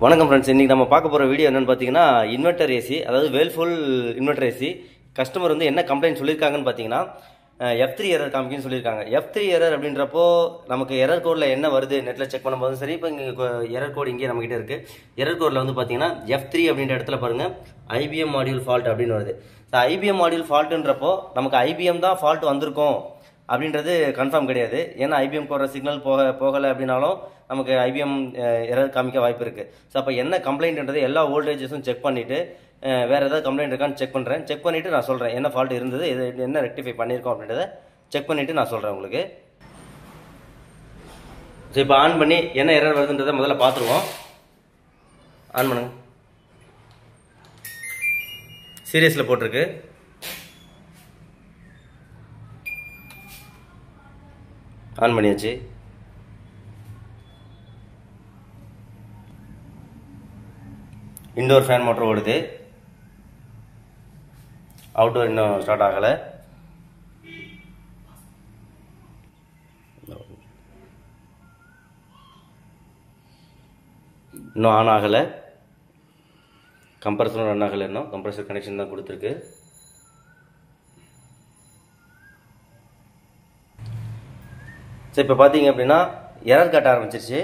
வணக்கம் ஃப்ரெண்ட்ஸ், இன்றைக்கி நம்ம பார்க்க போகிற வீடியோ என்னென்னு பார்த்தீங்கன்னா இன்வெர்டர் ஏசி, அதாவது வேல்ஃபுல் இன்வெர்டர் ஏசி. கஸ்டமர் வந்து என்ன கம்ப்ளைண்ட் சொல்லியிருக்காங்கன்னு பார்த்தீங்கன்னா F3 எரர் காமிக்குன்னு சொல்லியிருக்காங்க. F3 எரர் அப்படின்றப்போ நமக்கு எரர் கோடில் என்ன வருது நெட்டில் செக் பண்ணும்போது சரி. இப்போ இங்கே எரர் கோடு இங்கே நம்மகிட்ட இருக்குது. எரர் கோடில் வந்து பார்த்தீங்கன்னா F3 அப்படின்ற இடத்துல பாருங்கள் IBM மாடியூல் ஃபால்ட் அப்படின்னு வருது. ஸோ IBM மாடியூல் ஃபால்ட்டுன்றப்போ நமக்கு IBM தான் ஃபால்ட் வந்திருக்கும் அப்படின்றது கன்ஃபார்ம் கிடையாது. ஏன்னா IBM போடுற சிக்னல் போகலை அப்படின்னாலும் நமக்கு IBM எரர் காமிக்க வாய்ப்பு இருக்குது. ஸோ அப்போ என்ன கம்ப்ளைண்ட்ன்றது எல்லா வோல்டேஜஸும் செக் பண்ணிவிட்டு வேறு ஏதாவது கம்ப்ளைண்ட் இருக்கான்னு செக் பண்ணுறேன். செக் பண்ணிவிட்டு நான் சொல்கிறேன் என்ன ஃபால்ட் இருந்தது, இது என்ன ரெக்டிஃபை பண்ணியிருக்கோம் அப்படின்றத செக் பண்ணிவிட்டு நான் சொல்கிறேன் உங்களுக்கு. ஸோ இப்போ ஆன் பண்ணி என்ன எரர் வருதுன்றதை முதல்ல பார்த்துருவோம். ஆன் பண்ணுங்க. சீரியஸில் போட்டிருக்கு. ஆன் பண்ணியாச்சு. இன்டோர் ஃபேன் மோட்டர் ஓடுது. அவுட்டோர் இன்னும் ஸ்டார்ட் ஆகலை. இன்னும் ஆன் ஆகலை. கம்ப்ரஸரும் ரன் ஆகலை. இன்னும் கம்ப்ரஸர் கனெக்ஷன் தான் கொடுத்துருக்கு. சரி, இப்போ பார்த்தீங்க அப்படின்னா எரர் காட்ட ஆரம்பிச்சிருச்சு.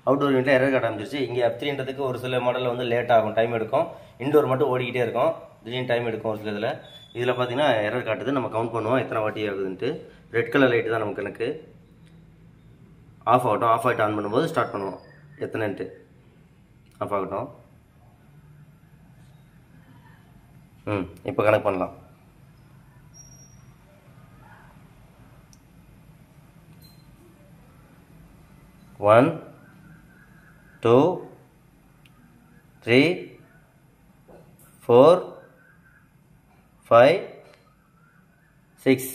அவுட்டோர் யூனிட்டில் எரர் காட்ட ஆரம்பிச்சிருச்சு. இங்கே F3ன்றதுக்கு ஒரு சில மாடலில் வந்து லேட் ஆகும், டைம் எடுக்கும். இன்டோர் மட்டும் ஓடிக்கிட்டே இருக்கும், திடீர்னு டைம் எடுக்கும் ஒரு சில இதில். இதில் பார்த்தீங்கன்னா எரர் காட்டுது. நம்ம கவுண்ட் பண்ணுவோம் எத்தனை வாட்டி ஆகுதுன்ட்டு. ரெட் கலர் லைட்டு தான் நமக்கு எனக்கு ஆஃப் ஆகட்டும். ஆஃப் ஆகிட்டு ஆன் பண்ணும்போது ஸ்டார்ட் பண்ணுவோம் எத்தனைன்ட்டு. ஆஃப் ஆகட்டும். இப்போ கனெக்ட் பண்ணலாம். ஒன் 2 3 4 5 6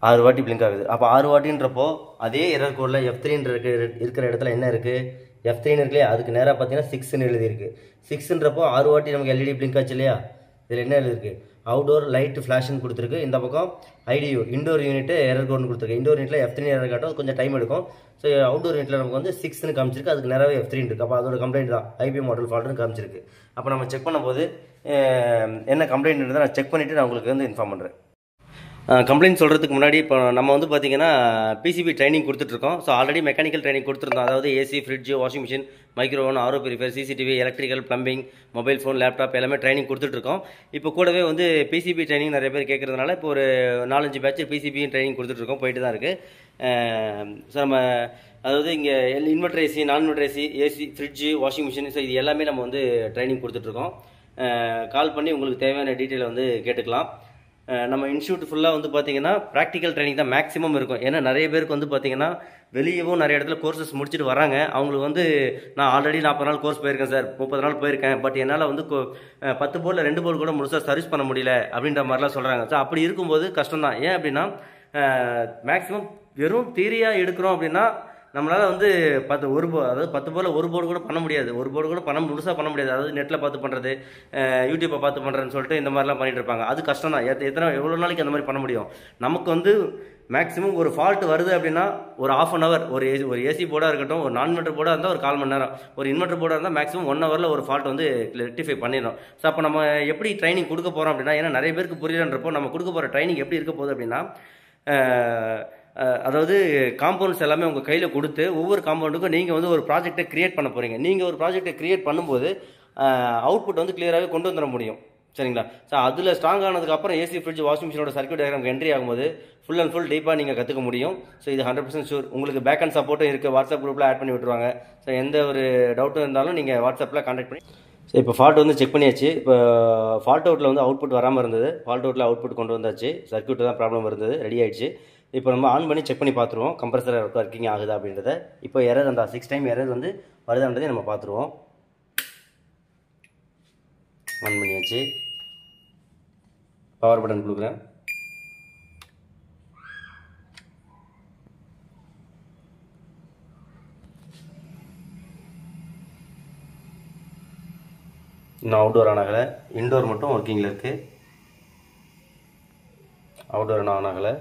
6 வாட்டி பிளிங்க் ஆகுது. அப்போ 6 வாட்டின்றப்போ அதே எரர் கோடில் F3 இருக்கிற இடத்துல என்ன இருக்குது, F3 இருக்குல்லையா, அதுக்கு நேராக பார்த்தீங்கன்னா 6ன்னு எழுதியிருக்கு. 6ன்றப்போ 6 வாட்டி நமக்கு LED பிளிங்க் ஆச்சு இல்லையா. இதில் என்ன எழுதிருக்கு, அவுடோர் லைட் ஃப்ளாஷ்னு கொடுத்துருக்கு. இந்த பக்கம் IDU இண்டோர் யூனிட் எரர் கோட்னு கொடுத்துருக்கு. இண்டோர் யூனிட்டில் F3 எரர் காட்டும், கொஞ்சம் டைம் எடுக்கும். ஸோ அவுட்டோர் யூனிட்டில் நமக்கு வந்து 6ன்னு காமிச்சிருக்கு, அதுக்கு நேராகவே F3 இருக்குது. அப்போ அதோட கம்ப்ளைண்ட் தான் IBM மாடல் ஃபால்ட்னு காமிச்சிருக்கு. அப்போ நம்ம செக் பண்ணும்போது என்ன கம்ப்ளைண்ட்ன்றதை நான் செக் பண்ணிவிட்டு நான் உங்களுக்கு வந்து இன்ஃபார்ம் பண்ணுறேன். கம்ப்ளைண்ட் சொல்கிறதுக்கு முன்னாடி இப்போ நம்ம வந்து பார்த்தீங்கன்னா PCB ட்ரைனிங் கொடுத்துட்ருக்கோம். ஸோ ஆல்ரெடி மெக்கானிக்கல் ட்ரைனிங் கொடுத்துருந்தோம். அதாவது AC, fridge, washing machine, micro oven, RO prefer, CCTV, electrical, plumbing, mobile phone, laptop எல்லாமே ட்ரைனிங் கொடுத்துட்ருக்கோம். இப்போ கூடவே வந்து PCB ட்ரைனிங் நிறைய பேர் கேட்குறதுனால இப்போ ஒரு 4-5 பேட்ச் PCB ட்ரைனிங் கொடுத்துட்ருக்கோம், போயிட்டு தான் இருக்குது. ஸோ நம்ம அதாவது இங்கே இன்வெர்டர் ஏசி, நான் inverter AC, AC, fridge, washing machine, so இது எல்லாமே நம்ம வந்து ட்ரைனிங் கொடுத்துட்ருக்கோம். கால் பண்ணி உங்களுக்கு தேவையான டீட்டெயில் வந்து கேட்டுக்கலாம். நம்ம இன்ஸ்டியூட் ஃபுல்லாக வந்து பார்த்தீங்கன்னா ப்ராக்டிக்கல் ட்ரைனிங் தான் மேக்ஸிமம் இருக்கும். ஏன்னா நிறைய பேருக்கு வந்து பார்த்தீங்கன்னா வெளியவும் நிறைய இடத்துல கோர்சஸ் முடிச்சுட்டு வராங்க. அவங்களுக்கு வந்து நான் ஆல்ரெடி 40 நாள் கோர்ஸ் போயிருக்கேன் சார், 30 நாள் போயிருக்கேன், பட் என்னால் வந்து 10 போர்டில் 2 போர்டு கூட முழுசாக சர்வீஸ் பண்ண முடியல அப்படின்ற மாதிரிலாம் சொல்கிறாங்க. ஸோ அப்படி இருக்கும்போது கஷ்டம் தான். ஏன் அப்படின்னா மேக்ஸிமம் வெறும் தியரியாக எடுக்கிறோம் அப்படின்னா நம்மளால் வந்து அதாவது 10 போர்டில் ஒரு போர்டு கூட பண்ண முடியாது. ஒரு போர்டு கூட முழுசாக பண்ண முடியாது. அதாவது நெட்டில் பார்த்து பண்ணுறது, யூடியூப்பை பார்த்து பண்ணுறதுன்னு சொல்லிட்டு இந்த மாதிரிலாம் பண்ணிட்டு இருப்பாங்க. அது கஷ்டம் தான். எவ்வளோ நாளைக்கு அந்த மாதிரி பண்ண முடியும். நமக்கு வந்து மேக்ஸிமம் ஒரு ஃபால்ட் வருது அப்படின்னா ஒரு ½ அன் ஹவர், ஒரு ஏசி போர்டாக இருக்கட்டும், ஒரு நான் இன்வெர்டர் போர்டாக இருந்தால் ஒரு 1/4 மணி நேரம், ஒரு இன்வெர்டர் போர்டாக இருந்தால் மேக்ஸிமம் 1 ஹவரில் ஒரு ஃபால்ட் வந்து ரெக்டிஃபை பண்ணிடணும். ஸோ அப்போ நம்ம எப்படி ட்ரைனிங் கொடுக்க போகிறோம் அப்படின்னா, ஏன்னா நிறைய பேருக்கு புரியலன்றப்போ நம்ம கொடுக்க போகிற ட்ரைனிங் எப்படி இருக்க போகுது அப்படின்னா, அதாவது காம்பவுண்ட்ஸ் எல்லாமே உங்கள் கையில் கொடுத்து ஒவ்வொரு காம்பவுண்டுக்கும் நீங்கள் வந்து ஒரு ப்ராஜெக்டை க்ரியேட் பண்ண போகிறீங்க. நீங்கள் ஒரு ப்ராஜெக்டை க்ரியேட் பண்ணும்போது அவுட்புட் வந்து கிளியராகவே கொண்டு வந்துட முடியும். சரிங்களா. ஸோ அதில் ஸ்ட்ராங் ஆனதுக்கப்புறம் ஏசி, ஃப்ரிட்ஜ், வாஷிங் மிஷினோட சர்க்யூட் டயக்ராம் என்ட்ரி ஆகும்போது ஃபுல் அண்ட் ஃபுல் டீப்பாக நீங்கள் கற்றுக்க முடியும். ஸோ இது 100% ஷூர். உங்களுக்கு பேக் அண்ட் சப்போர்ட்டும் இருக்குது. வாட்ஸ்அப் குரூப்பில் ஆட் பண்ணி விட்டுருவாங்க. ஸோ எந்த ஒரு டவுட்டும் இருந்தாலும் நீங்கள் வாட்ஸ்அப்பில் கான்டாக்ட் பண்ணி. ஸோ இப்போ ஃபால்ட் வந்து செக் பண்ணியாச்சு. இப்போ ஃபால்ட் அவுட்டில் வந்து அவுட்புட் வராமல் இருந்தது. ஃபால்ட் அவுட்டில் அவுட்புட் கொண்டு வந்தாச்சு. சர்க்யூட் தான் ப்ராப்ளம் இருந்தது, ரெடி ஆயிடுச்சு. இப்போ நம்ம ஆன் பண்ணி செக் பண்ணி பார்த்துருவோம் கம்ப்ரஸர் ஒர்க்கிங் ஆகுதா அப்படின்றத. இப்போ எரர் அந்த 6 டைம் எரர் வந்து வருதான்றதை நம்ம பார்த்துருவோம். ஆன் பண்ணியாச்சு. பவர் பட்டன் கொடுக்குறேன். இன்னும் அவுட்டோர் ஆன் ஆகலை. இன்டோர் மட்டும் ஒர்க்கிங்கில் இருக்குது. அவுட்டோர் இன்னும் ஆன் ஆகலை.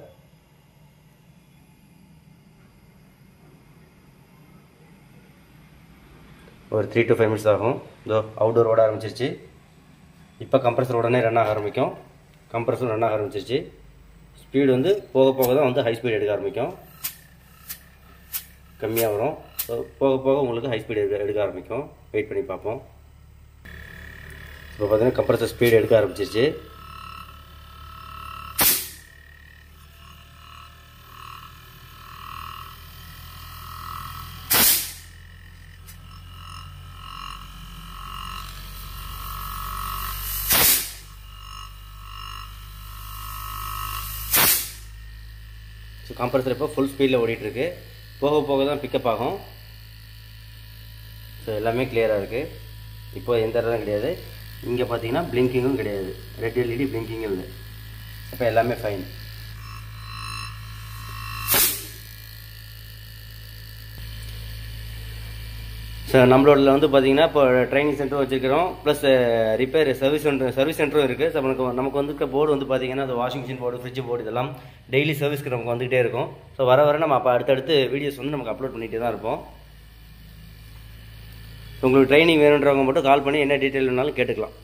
ஒரு 3 to 5 மினிட்ஸ் ஆகும். இதோ அவுட்டோர் ஓட ஆரம்பிச்சிருச்சு. இப்போ கம்ப்ரஸர் உடனே ரன் ஆக ஆரம்பிக்கும். கம்ப்ரஸர் ரன் ஆக ஆரம்பிச்சிருச்சு. ஸ்பீடு வந்து போக போக தான் வந்து ஹை ஸ்பீட் எடுக்க ஆரம்பிக்கும். கம்மியாக வரும். போக போக உங்களுக்கு ஹை ஸ்பீடு எடுக்க ஆரம்பிக்கும். வெயிட் பண்ணி பார்ப்போம். இப்போ பார்த்தீங்கன்னா கம்ப்ரஸர் ஸ்பீடு எடுக்க ஆரம்பிச்சிருச்சு. ஸோ கம்ப்ரஸர் இப்போ ஃபுல் ஸ்பீடில் ஓடிட்டுருக்கு. போக போக தான் பிக்கப் ஆகும். ஸோ எல்லாமே கிளியராக இருக்குது. இப்போ எந்த இடமும் கிடையாது. இங்கே பார்த்தீங்கன்னா பிளிங்கிங்கும் கிடையாது. ரெட் எல்இடி பிளிங்கிங்கும் இல்லை. இப்போ எல்லாமே ஃபைன். ஸோ நம்மளோட வந்து பார்த்தீங்கன்னா இப்போ ட்ரைனிங் சென்டரும் வச்சுருக்கிறோம். ப்ளஸ் ரிப்பேர் சர்வீஸ் சென்டரும் இருக்குது. ஸோ நமக்கு வந்து போர்டு வந்து பார்த்தீங்கன்னா அது washing machine board, fridge board இதெல்லாம் டெய்லி சர்வீஸ்க்கு நமக்கு வந்துகிட்டே இருக்கும். ஸோ வர வர நம்ம அப்போ அடுத்தடுத்து வீடியோஸ் வந்து நமக்கு அப்லோட் பண்ணிகிட்டே தான் இருப்போம். உங்களுக்கு ட்ரைனிங் வேணுன்றவங்க மட்டும் கால் பண்ணி என்ன டீட்டெயில் வேணாலும் கேட்டுக்கலாம்.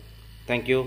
தேங்க்யூ.